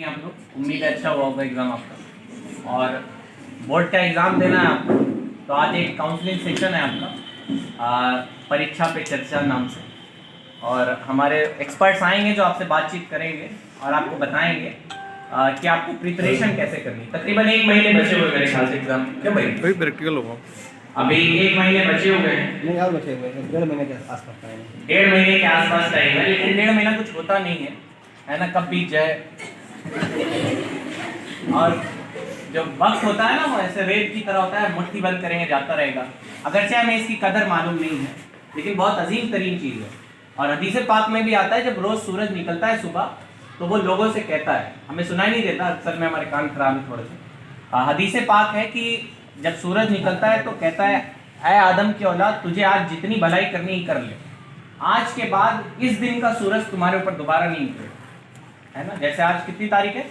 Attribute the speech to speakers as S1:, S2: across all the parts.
S1: आप लोग उम्मीद है अच्छा हुआ होगा एग्ज़ाम आपका। और बोर्ड का एग्ज़ाम देना है आपको, तो आज एक काउंसलिंग सेशन है आपका परीक्षा पे चर्चा नाम से, और हमारे एक्सपर्ट्स आएंगे जो आपसे बातचीत करेंगे और आपको बताएंगे कि आपको प्रिपरेशन कैसे करनी। तकरीबन 1 महीने बचे हुए मेरे ख्याल से एग्ज़ाम, क्या भाई
S2: वही प्रैक्टिकल होगा।
S1: अभी 1 महीने बचे हुए हैं,
S3: नहीं और बचे हुए हैं, 1.5 महीने के आसपास टाइम है।
S1: 1.5 महीने के आसपास टाइम है, लेकिन 1.5 महीना कुछ होता नहीं है ना, कब बीत जाए। और जो वक्त होता है ना वो ऐसे रेत की तरह होता है, मुट्ठी बंद करेंगे जाता रहेगा। अगरचे हमें इसकी कदर मालूम नहीं है, लेकिन बहुत अजीम तरीन चीज़ है। और हदीस पाक में भी आता है जब रोज़ सूरज निकलता है सुबह, तो वो लोगों से कहता है, हमें सुनाई नहीं देता, अक्सर में हमारे कान खराब है थोड़े से। हदीस पाक है कि जब सूरज निकलता है तो कहता है, ऐ आदम की औलाद, तुझे आज जितनी भलाई करनी ही कर ले, आज के बाद इस दिन का सूरज तुम्हारे ऊपर दोबारा नहीं निकलेगा, है ना। जैसे आज कितनी तारीख है,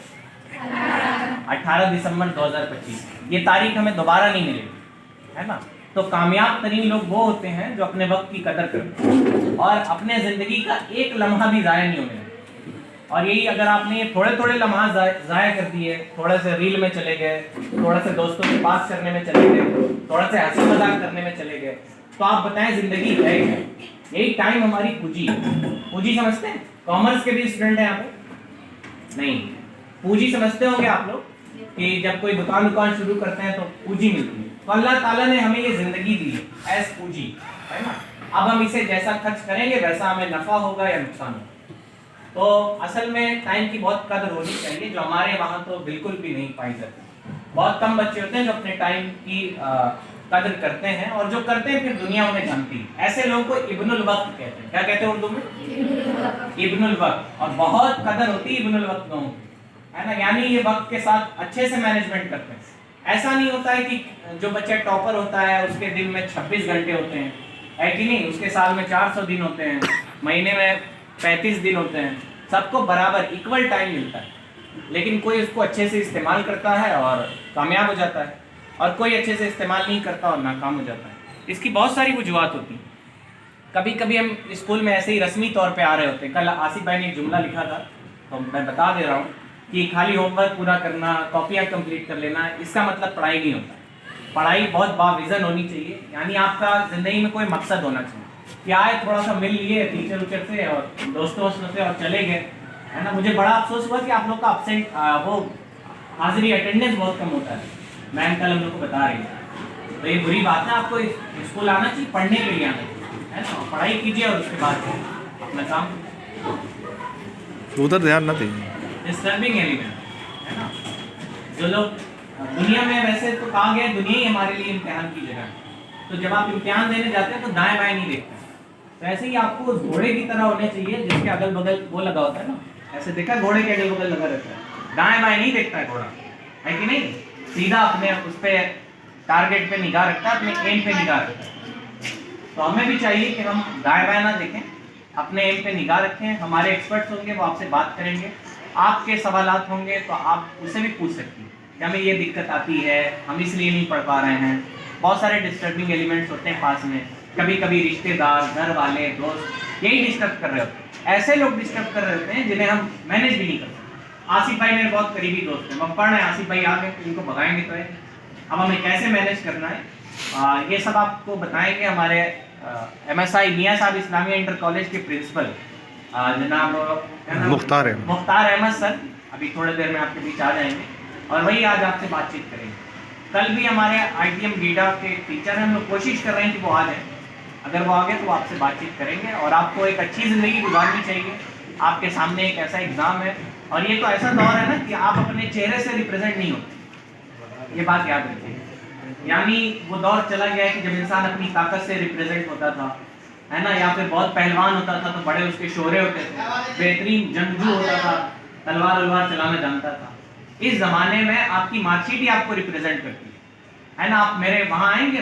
S1: 18 दिसंबर 2025, ये तारीख हमें दोबारा नहीं मिलेगी, है ना। तो कामयाब तरीन लोग वो होते हैं जो अपने वक्त की कदर करते हैं और अपने ज़िंदगी का एक लम्हा भी ज़ाया नहीं होने देते। और यही अगर आपने ये थोड़े थोड़े लम्हा ज़ाया कर दिए, थोड़ा से रील में चले गए, थोड़ा से दोस्तों से बात करने में चले गए, थोड़ा से हंसी मजाक करने में चले गए, तो आप बताएं ज़िंदगी है क्या। यही टाइम हमारी पूंजी है। पूंजी समझते हैं? कॉमर्स के भी स्टूडेंट हैं यहाँ पे? नहीं। पूंजी समझते होंगे आप लोग कि जब कोई दुकान शुरू करते हैं तो पूंजी मिलती है। तो अल्लाह ताला ने हमें ये ज़िंदगी दी है एज पूंजी, है ना। अब हम इसे जैसा खर्च करेंगे वैसा हमें नफ़ा होगा या नुकसान होगा। तो असल में टाइम की बहुत कदर होनी चाहिए, जो हमारे वहाँ तो बिल्कुल भी नहीं पाई जाती। बहुत कम बच्चे होते हैं जो अपने टाइम की कदर करते हैं, और जो करते हैं फिर दुनिया उन्हें जानती है। ऐसे लोगों को इब्नुल वक्त कहते हैं। क्या कहते हैं उर्दू में? इब्नुल वक्त। और बहुत कदर होती है इब्नुल वक्त लोगों की, है ना। यानी ये वक्त के साथ अच्छे से मैनेजमेंट करते हैं। ऐसा नहीं होता है कि जो बच्चा टॉपर होता है उसके दिन में 26 घंटे होते हैं, है कि नहीं। उसके साल में 400 दिन होते हैं, महीने में 35 दिन होते हैं, सबको बराबर इक्वल टाइम मिलता है। लेकिन कोई उसको अच्छे से इस्तेमाल करता है और कामयाब हो जाता है, और कोई अच्छे से इस्तेमाल नहीं करता और नाकाम हो जाता है। इसकी बहुत सारी वजूहत होती हैं। कभी कभी हम स्कूल में ऐसे ही रस्मी तौर पे आ रहे होते हैं। कल आसिफ भाई ने एक जुमला लिखा था, तो मैं बता दे रहा हूँ कि खाली होमवर्क पूरा करना, कॉपियाँ कंप्लीट कर लेना, इसका मतलब पढ़ाई नहीं होता। पढ़ाई बहुत बाविज़न होनी चाहिए, यानी आपका ज़िंदगी में कोई मकसद होना चाहिए कि आए थोड़ा सा मिल लिए टीचर उचर से और दोस्तों से और चले गए, है ना। मुझे बड़ा अफसोस हुआ कि आप लोग का अब्सेंट वो हाजिरी अटेंडेंस बहुत कम होता है। मैम कल हम लोग को बता रही है, तो ये बुरी बात है। आपको स्कूल आना चाहिए, पढ़ने के लिए आना चाहिए, है ना। पढ़ाई कीजिए और उसके बाद अपना काम।
S2: उधर ध्यान ना दीजिए।
S1: डिस्टर्बिंग एलिमेंट, है ना। जो लोग दुनिया में, वैसे तो कहा गया दुनिया ही हमारे लिए इम्तिहान की जगह है। तो जब आप इम्तिहान देने जाते हैं तो दाएं बाएं नहीं देखते। तो ऐसे ही आपको उस घोड़े की तरह होने चाहिए जिसके अगल बगल वो लगा होता है ना। ऐसे देखा घोड़े के अगल बगल लगा रहता है, दाएं बाएं नहीं देखता है घोड़ा, है कि नहीं। सीधा अपने उस पे टारगेट पे निगाह रखता है, अपने एम पे निगाह रखता है। तो हमें भी चाहिए कि हम दाएं बाएं ना देखें, अपने एम पे निगाह रखें। हमारे एक्सपर्ट्स होंगे, वो आपसे बात करेंगे, आपके सवालात होंगे तो आप उससे भी पूछ सकती हैं कि हमें ये दिक्कत आती है, हम इसलिए नहीं पढ़ पा रहे हैं। बहुत सारे डिस्टर्बिंग एलिमेंट्स होते हैं पास में। कभी कभी रिश्तेदार, घर वाले, दोस्त यही डिस्टर्ब कर रहे होते हैं। ऐसे लोग डिस्टर्ब कर रहे होते हैं जिन्हें हम मैनेज भी नहीं कर सकते। आसिफ भाई मेरे बहुत करीबी दोस्त हैं, हम पढ़ रहे हैं, आसिफ भाई आ गए तो इनको भगाएंगे तो है। अब हमें कैसे मैनेज करना है ये सब आपको बताएंगे हमारे MSI मियाँ साहब इस्लामिया इंटर कॉलेज के प्रिंसिपल जनाब
S2: मुख्तार
S1: अहमद सर। अभी थोड़ी देर में आपके बीच आ जाएंगे और वही आज आपसे बातचीत करेंगे। कल भी हमारे ITM गीडा के टीचर हैं, हम लोग कोशिश कर रहे हैं कि वो आ जाएं। अगर वो आ गए तो वो आपसे बातचीत करेंगे। और आपको एक अच्छी ज़िंदगी गुजारनी चाहिए। आपके सामने एक ऐसा एग्ज़ाम है, और ये तो ऐसा दौर है ना कि आप अपने चेहरे से रिप्रेजेंट नहीं होते, ये बात याद रखिए। यानी वो दौर चला गया है कि जब इंसान अपनी ताकत से रिप्रेजेंट होता था, है ना, या फिर बहुत पहलवान होता था तो बड़े उसके शोरे होते थे, बेहतरीन जंगजू होता था, तलवार चलाना जानता था। इस ज़माने में आपकी मार्कशीट ही आपको रिप्रेजेंट करती है ना। आप मेरे वहाँ आएंगे,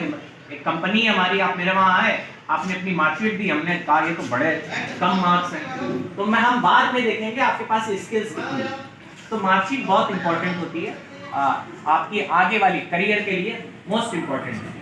S1: एक कंपनी है हमारी, आप मेरे वहाँ आए, आपने अपनी मार्कशीट दी, हमने कहा ये तो बड़े कम मार्क्स हैं, तो हम बाद में देखेंगे आपके पास स्किल्स कितनी है। तो मार्कशीट बहुत इंपॉर्टेंट होती है, आपकी आगे वाली करियर के लिए मोस्ट इम्पॉर्टेंट है।